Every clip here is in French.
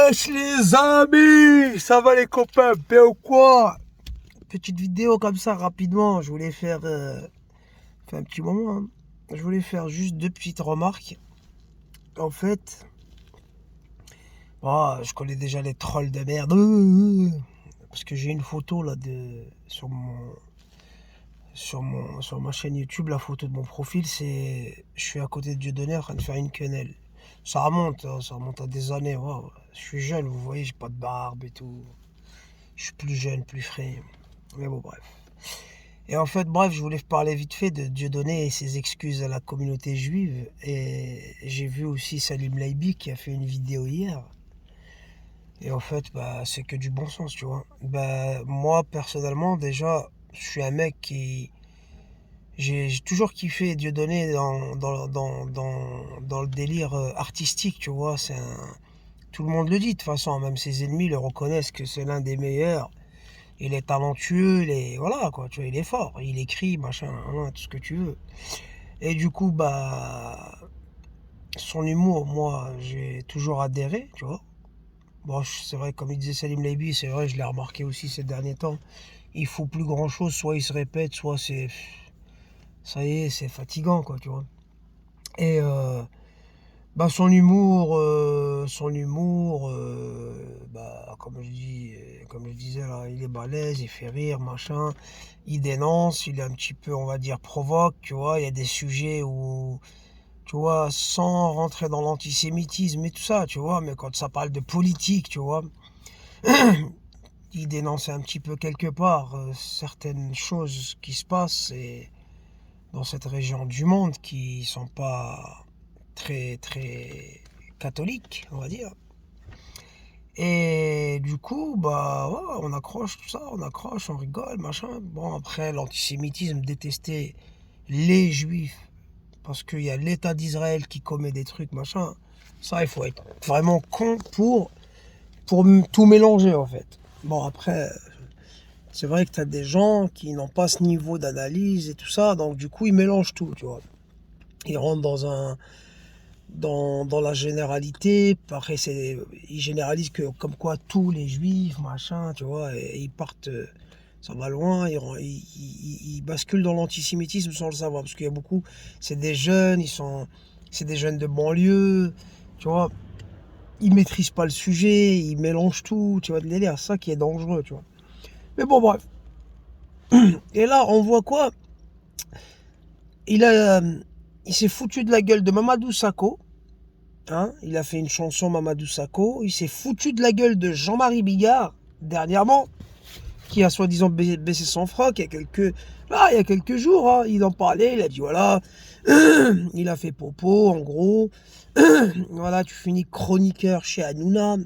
Wesh les amis, ça va les copains, bien ou quoi? Petite vidéo comme ça rapidement, je voulais faire, fait un petit moment, hein. Je voulais faire juste deux petites remarques. En fait, je connais déjà les trolls de merde. Parce que j'ai une photo là sur ma chaîne YouTube, la photo de mon profil, je suis à côté de Dieudonné en train de faire une quenelle. Ça remonte, hein, ça remonte à des années. Wow. Je suis jeune, vous voyez, j'ai pas de barbe et tout. Je suis plus jeune, plus frais. Mais bon, bref. Et en fait, bref, je voulais parler vite fait de Dieudonné et ses excuses à la communauté juive. Et j'ai vu aussi Salim Laibi qui a fait une vidéo hier. Et en fait, c'est que du bon sens, tu vois. Moi, personnellement, déjà, je suis un mec qui... J'ai toujours kiffé Dieudonné dans le délire artistique, tu vois. Tout le monde le dit, de toute façon, même ses ennemis le reconnaissent que c'est l'un des meilleurs. Il est talentueux, voilà, quoi, tu vois, il est fort, il écrit, machin, hein, tout ce que tu veux. Et du coup, son humour, moi, j'ai toujours adhéré, tu vois. Bon, c'est vrai, comme il disait Salim Laibi, c'est vrai, je l'ai remarqué aussi ces derniers temps. Il faut plus grand chose, soit il se répète, soit ça y est, c'est fatigant, quoi, tu vois. Et comme je disais là, il est balèze, il fait rire, machin, il dénonce, il est un petit peu, on va dire, provoque, tu vois, il y a des sujets où, tu vois, sans rentrer dans l'antisémitisme et tout ça, tu vois, mais quand ça parle de politique, tu vois, il dénonce un petit peu quelque part certaines choses qui se passent dans cette région du monde qui sont pas très, très catholiques, on va dire. Et du coup, ouais, on accroche tout ça, on accroche, on rigole, machin. Bon, après, l'antisémitisme, détester les juifs, parce qu'il y a l'État d'Israël qui commet des trucs, machin. Ça, il faut être vraiment con pour tout mélanger, en fait. Bon, après, c'est vrai que tu as des gens qui n'ont pas ce niveau d'analyse et tout ça, donc du coup, ils mélangent tout, tu vois. Ils rentrent dans la généralité. Après, ils généralisent que comme quoi tous les juifs, machin, tu vois, et ils partent, ça va loin, ils basculent dans l'antisémitisme sans le savoir, parce qu'il y a beaucoup, c'est des jeunes, c'est des jeunes de banlieue, tu vois, ils maîtrisent pas le sujet, ils mélangent tout, tu vois, de délire, c'est ça qui est dangereux, tu vois. Mais bon, bref. Et là, on voit quoi? Il a, il s'est foutu de la gueule de Mamadou Sakho. Hein, il a fait une chanson Mamadou Sakho. Il s'est foutu de la gueule de Jean-Marie Bigard, dernièrement, qui a soi-disant baissé son froc il y a quelques jours. Hein, il en parlait, il a dit voilà, il a fait popo, en gros. Voilà, tu finis chroniqueur chez Hanouna.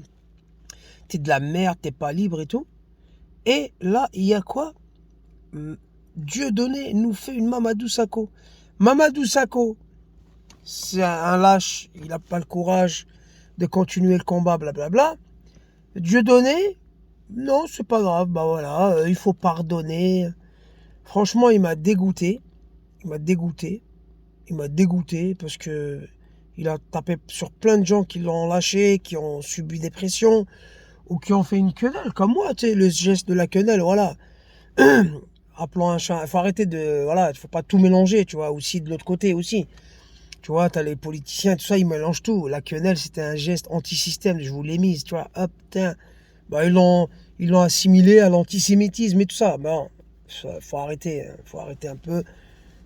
T'es de la merde, t'es pas libre et tout. Et là, il y a quoi? Dieudonné nous fait une Mamadou Sakho. Mamadou Sakho, c'est un lâche, il n'a pas le courage de continuer le combat, blablabla. Dieudonné, non, c'est pas grave, voilà, il faut pardonner. Franchement, il m'a dégoûté. Il m'a dégoûté. Il m'a dégoûté parce que il a tapé sur plein de gens qui l'ont lâché, qui ont subi des pressions ou qui ont fait une quenelle, comme moi, tu sais, le geste de la quenelle, voilà. Appelant un chat, il faut arrêter voilà, il faut pas tout mélanger, tu vois, aussi de l'autre côté aussi. Tu vois, t'as les politiciens, tout ça, ils mélangent tout. La quenelle, c'était un geste anti-système, je vous l'ai mise, tu vois, hop, tiens. Ils l'ont assimilé à l'antisémitisme et tout ça. Bon, faut arrêter, hein. Faut arrêter un peu.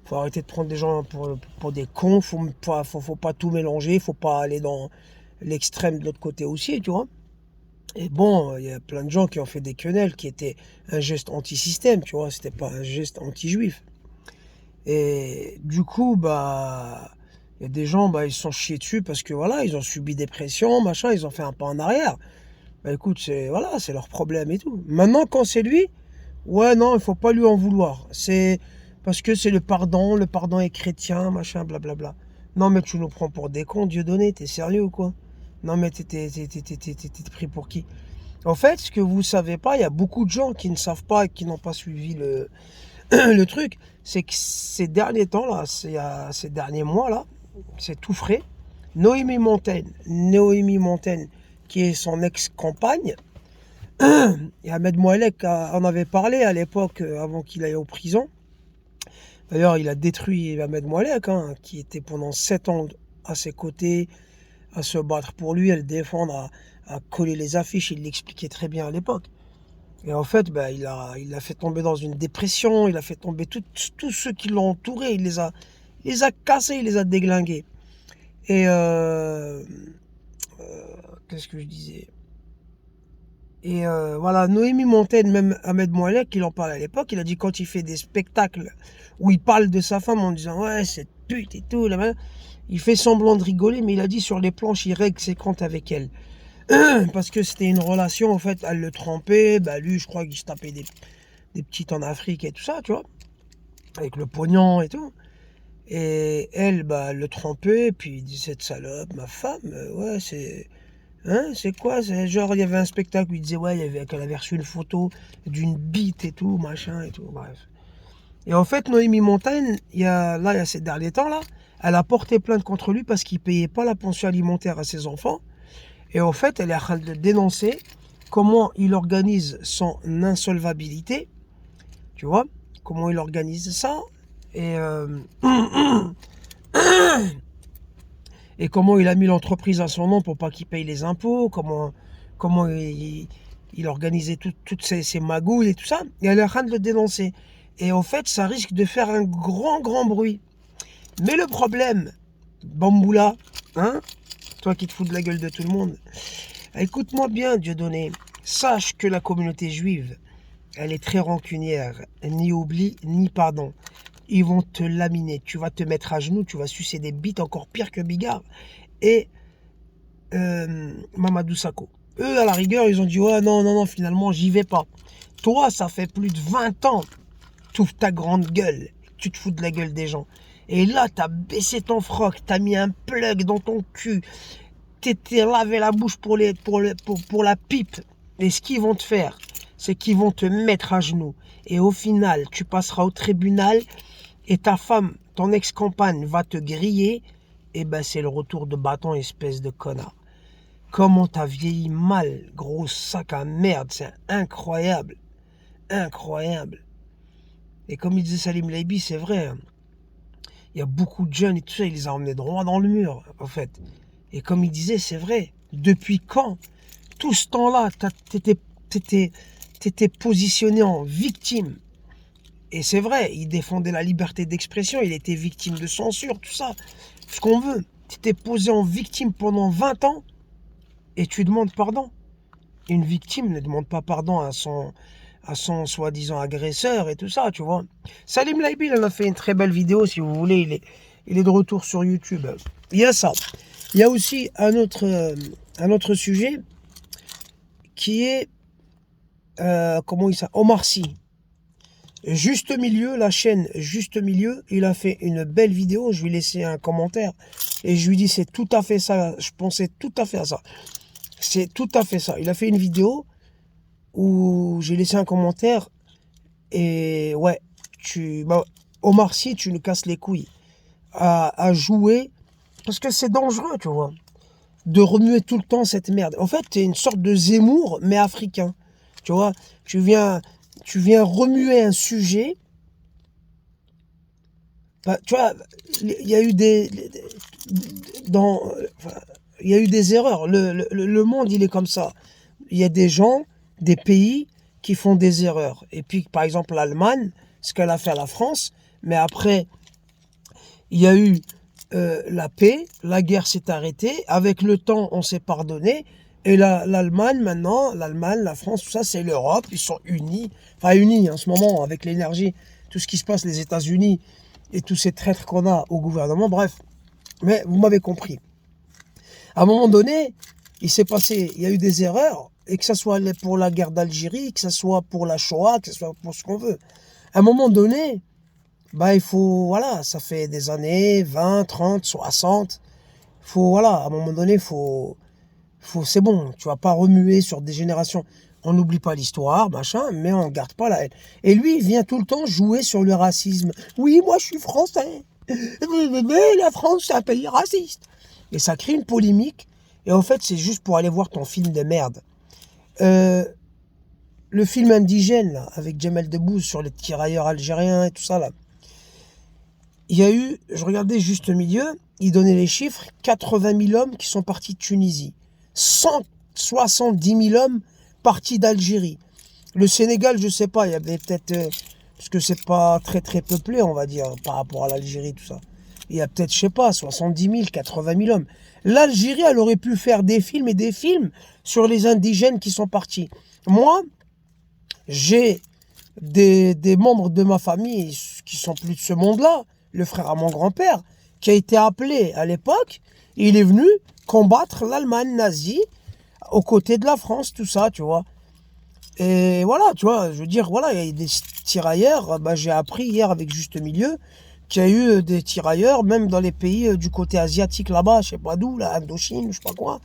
Faut arrêter de prendre des gens pour des cons. Faut pas tout mélanger. Faut pas aller dans l'extrême de l'autre côté aussi, tu vois. Et bon, il y a plein de gens qui ont fait des quenelles qui étaient un geste anti-système, tu vois. C'était pas un geste anti-juif. Et du coup, il y a des gens, ils se sont chiés dessus parce que voilà, ils ont subi des pressions, machin, ils ont fait un pas en arrière. Écoute, c'est leur problème et tout. Maintenant, quand c'est lui, ouais, non, il faut pas lui en vouloir. C'est parce que c'est le pardon est chrétien, machin, blablabla. Non, mais tu nous prends pour des cons, Dieudonné, t'es sérieux ou quoi? Non, mais t'es pris pour qui? En fait, ce que vous savez pas, il y a beaucoup de gens qui ne savent pas et qui n'ont pas suivi le truc, c'est que ces derniers temps, là, ces derniers mois, là, c'est tout frais. Noémie Montaine, qui est son ex-compagne. Et Ahmed Moualek en avait parlé à l'époque, avant qu'il aille en prison. D'ailleurs, il a détruit Ahmed Moualek, hein, qui était pendant 7 ans à ses côtés, à se battre pour lui, à le défendre, à coller les affiches. Il l'expliquait très bien à l'époque. Et en fait, bah, il l'a fait tomber dans une dépression, il a fait tomber tous ceux qui l'ont entouré, il les a cassés, il les a déglingués. Et qu'est-ce que je disais? Et voilà, Noémie Montagne, même Ahmed Moualek, il en parlait à l'époque, il a dit quand il fait des spectacles où il parle de sa femme en disant ouais, cette pute et tout, là, il fait semblant de rigoler, mais il a dit sur les planches, il règle ses comptes avec elle. Parce que c'était une relation, en fait, elle le trompait, bah lui, je crois qu'il se tapait des petites en Afrique et tout ça, tu vois, avec le pognon et tout. Et elle, bah, elle le trompait, puis il dit cette salope, ma femme, ouais, c'est. Hein, c'est quoi? C'est genre, il y avait un spectacle où il disait, ouais, qu'elle avait reçu une photo d'une bite et tout, machin et tout, bref. Et en fait, Noémie Montagne, il y a ces derniers temps, là, elle a porté plainte contre lui parce qu'il payait pas la pension alimentaire à ses enfants. Et en fait, elle est en train de dénoncer comment il organise son insolvabilité, tu vois, comment il organise ça, et, et comment il a mis l'entreprise à son nom pour pas qu'il paye les impôts, comment il organisait toutes ces magouilles et tout ça, et elle est en train de le dénoncer. Et en fait, ça risque de faire un grand bruit. Mais le problème, Bamboula, hein, toi qui te fous de la gueule de tout le monde, écoute-moi bien, Dieudonné, sache que la communauté juive, elle est très rancunière, ni oubli, ni pardon. Ils vont te laminer, tu vas te mettre à genoux, tu vas sucer des bites encore pire que Bigard et Mamadou Sakho. Eux, à la rigueur, ils ont dit ouais, non, finalement, j'y vais pas. Toi, ça fait plus de 20 ans, t'ouvres ta grande gueule, tu te fous de la gueule des gens. Et là, t'as baissé ton froc, t'as mis un plug dans ton cul, t'es lavé la bouche pour la pipe. Et ce qu'ils vont te faire, c'est qu'ils vont te mettre à genoux. Et au final, tu passeras au tribunal et ta femme, ton ex-compagne, va te griller. Et ben, c'est le retour de bâton, espèce de connard. Comment t'as vieilli mal, gros sac à merde. C'est incroyable. Incroyable. Et comme il disait Salim Leiby, c'est vrai. Hein. Il y a beaucoup de jeunes et tout ça, il les a emmenés droit dans le mur, en fait. Et comme il disait, c'est vrai. Depuis quand? Tout ce temps-là, t'étais positionné en victime. Et c'est vrai, il défendait la liberté d'expression, il était victime de censure, tout ça. Ce qu'on veut. T'étais posé en victime pendant 20 ans et tu demandes pardon. Une victime ne demande pas pardon à son soi-disant agresseur et tout ça, tu vois. Salim Leiby, il en a fait une très belle vidéo, si vous voulez, il est de retour sur YouTube. Il y a ça. Il y a aussi un autre sujet qui est, comment il s'appelle, Omar Sy. Juste Milieu, la chaîne Juste Milieu, il a fait une belle vidéo, je lui ai laissé un commentaire et je lui dis c'est tout à fait ça, je pensais tout à fait à ça. C'est tout à fait ça. Il a fait une vidéo où j'ai laissé un commentaire et ouais, Omar Sy, tu nous casses les couilles à jouer parce que c'est dangereux, tu vois, de remuer tout le temps cette merde. En fait, t'es une sorte de Zemmour mais africain, tu vois, tu viens remuer un sujet. Bah, tu vois, il y a eu il y a eu des erreurs. Le monde, il est comme ça. Il y a des gens, des pays qui font des erreurs. Et puis, par exemple, l'Allemagne, ce qu'elle a fait à la France, mais après, il y a eu la paix, la guerre s'est arrêtée. Avec le temps, on s'est pardonné. Et l'Allemagne, maintenant, la France, tout ça, c'est l'Europe. Ils sont unis. Enfin, unis en ce moment, avec l'énergie, tout ce qui se passe, les États-Unis et tous ces traîtres qu'on a au gouvernement. Bref, mais vous m'avez compris. À un moment donné, il y a eu des erreurs. Et que ce soit pour la guerre d'Algérie, que ce soit pour la Shoah, que ce soit pour ce qu'on veut. À un moment donné, bah, il faut, voilà, ça fait des années, 20, 30, 60. Voilà, à un moment donné, c'est bon, tu vas pas remuer sur des générations. On n'oublie pas l'histoire, machin, mais on garde pas la haine. Et lui, il vient tout le temps jouer sur le racisme. Oui, moi, je suis français. Mais la France, c'est un pays raciste. Et ça crée une polémique. Et en fait, c'est juste pour aller voir ton film de merde. Le film indigène, là, avec Jamel Debbouze sur les tirailleurs algériens et tout ça, là. Il y a eu, je regardais juste au milieu, il donnait les chiffres, 80 000 hommes qui sont partis de Tunisie. 170 000 hommes partis d'Algérie. Le Sénégal, je sais pas, il y avait peut-être... parce que c'est pas très très peuplé, on va dire, par rapport à l'Algérie, tout ça. Il y a peut-être, je sais pas, 70 000, 80 000 hommes. L'Algérie, elle aurait pu faire des films et des films sur les indigènes qui sont partis. Moi, j'ai des membres de ma famille qui sont plus de ce monde-là, le frère à mon grand-père, qui a été appelé à l'époque, et il est venu combattre l'Allemagne nazie aux côtés de la France, tout ça, tu vois. Et voilà, tu vois, je veux dire, voilà, il y a des tirailleurs, bah, j'ai appris hier avec Juste Milieu, qu'il y a eu des tirailleurs, même dans les pays du côté asiatique là-bas, je sais pas d'où, la Indochine, je sais pas quoi.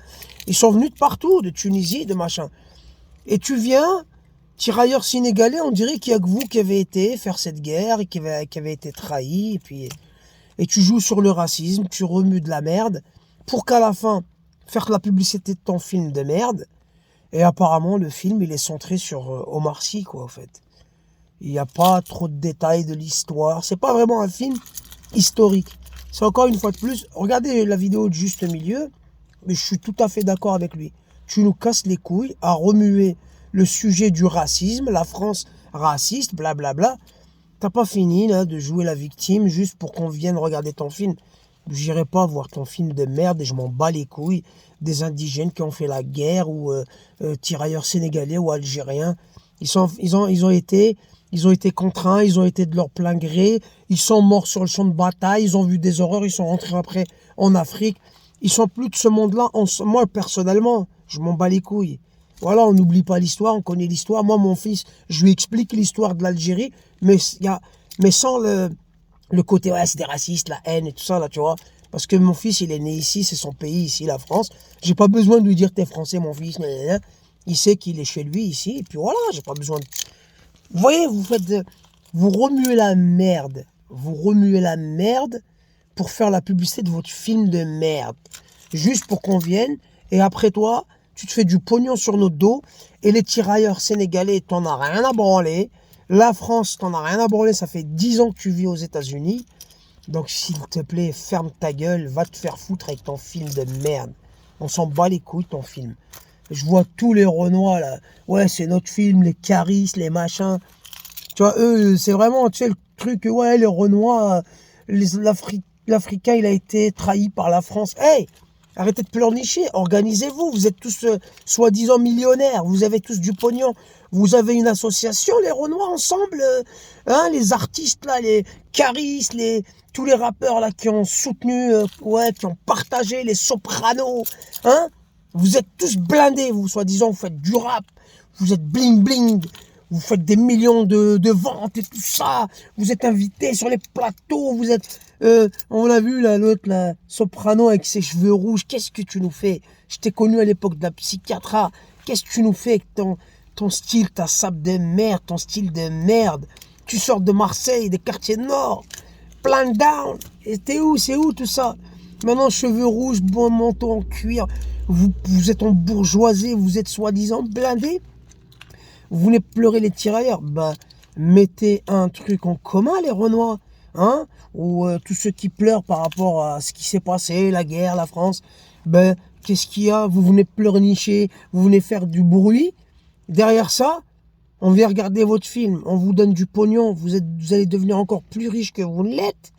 Ils sont venus de partout, de Tunisie, de machin. Et tu viens, tirailleurs sénégalais, on dirait qu'il y a que vous qui avez été faire cette guerre, et qui avez été trahi, et tu joues sur le racisme, tu remues de la merde, pour qu'à la fin, faire la publicité de ton film de merde. Et apparemment, le film, il est centré sur Omar Sy, quoi, en fait. Il n'y a pas trop de détails de l'histoire. C'est pas vraiment un film historique. C'est encore une fois de plus, regardez la vidéo de Juste Milieu, mais je suis tout à fait d'accord avec lui. Tu nous casses les couilles à remuer le sujet du racisme, la France raciste, blablabla. T'as pas fini là, de jouer la victime juste pour qu'on vienne regarder ton film. J'irai pas voir ton film de merde et je m'en bats les couilles des indigènes qui ont fait la guerre ou tirailleurs sénégalais ou algériens. Ils ont été contraints, ils ont été de leur plein gré, ils sont morts sur le champ de bataille, ils ont vu des horreurs, ils sont rentrés après en Afrique. Ils sont plus de ce monde-là. Moi, personnellement, je m'en bats les couilles. Voilà, on n'oublie pas l'histoire, on connaît l'histoire. Moi, mon fils, je lui explique l'histoire de l'Algérie, mais sans le côté, ouais, c'est des racistes, la haine et tout ça, là, tu vois. Parce que mon fils, il est né ici, c'est son pays ici, la France. J'ai pas besoin de lui dire, t'es français, mon fils, mais il sait qu'il est chez lui ici, et puis voilà, j'ai pas besoin de... Vous voyez, vous remuez la merde. Vous remuez la merde pour faire la publicité de votre film de merde. Juste pour qu'on vienne, et après toi, tu te fais du pognon sur notre dos, et les tirailleurs sénégalais, t'en as rien à branler. La France, t'en as rien à branler, ça fait 10 ans que tu vis aux États-Unis. Donc, s'il te plaît, ferme ta gueule, va te faire foutre avec ton film de merde. On s'en bat les couilles, ton film. Je vois tous les Renois, là. Ouais, c'est notre film, les Caris, les machins. Tu vois, eux, c'est vraiment, tu sais, le truc, ouais, les Renois, l'Africain, il a été trahi par la France. Hey, arrêtez de pleurnicher, organisez-vous. Vous êtes tous soi-disant millionnaires, vous avez tous du pognon. Vous avez une association, les Renois, ensemble, hein, les artistes, là, les Caris, tous les rappeurs, là, qui ont soutenu, ouais, qui ont partagé les Sopranos, hein. Vous êtes tous blindés, vous, soi-disant, vous faites du rap, vous êtes bling-bling, vous faites des millions de ventes et tout ça, vous êtes invités sur les plateaux, vous êtes... on l'a vu, là, l'autre, là, Soprano avec ses cheveux rouges, qu'est-ce que tu nous fais? Je t'ai connu à l'époque de la psychiatra, qu'est-ce que tu nous fais avec ton style, ta sape de merde, ton style de merde? Tu sors de Marseille, des quartiers nord, plein down, et t'es où, c'est où tout ça? Maintenant, cheveux rouges, bon manteau en cuir, vous êtes en bourgeoisie, vous êtes soi-disant blindé. Vous voulez pleurer les tirailleurs? Ben, mettez un truc en commun, les Renois, hein? Ou tous ceux qui pleurent par rapport à ce qui s'est passé, la guerre, la France. Ben, qu'est-ce qu'il y a? Vous venez pleurnicher, vous venez faire du bruit. Derrière ça, on vient regarder votre film, on vous donne du pognon, vous allez devenir encore plus riche que vous ne l'êtes.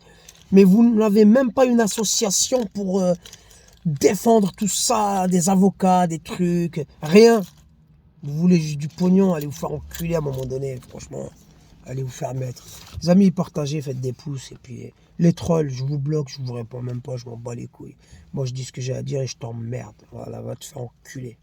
Mais vous n'avez même pas une association pour défendre tout ça, des avocats, des trucs, rien. Vous voulez juste du pognon, allez vous faire enculer à un moment donné, franchement. Allez vous faire mettre. Les amis, partagez, faites des pouces. Et puis, les trolls, je vous bloque, je vous réponds même pas, je m'en bats les couilles. Moi, je dis ce que j'ai à dire et je t'emmerde. Voilà, va te faire enculer.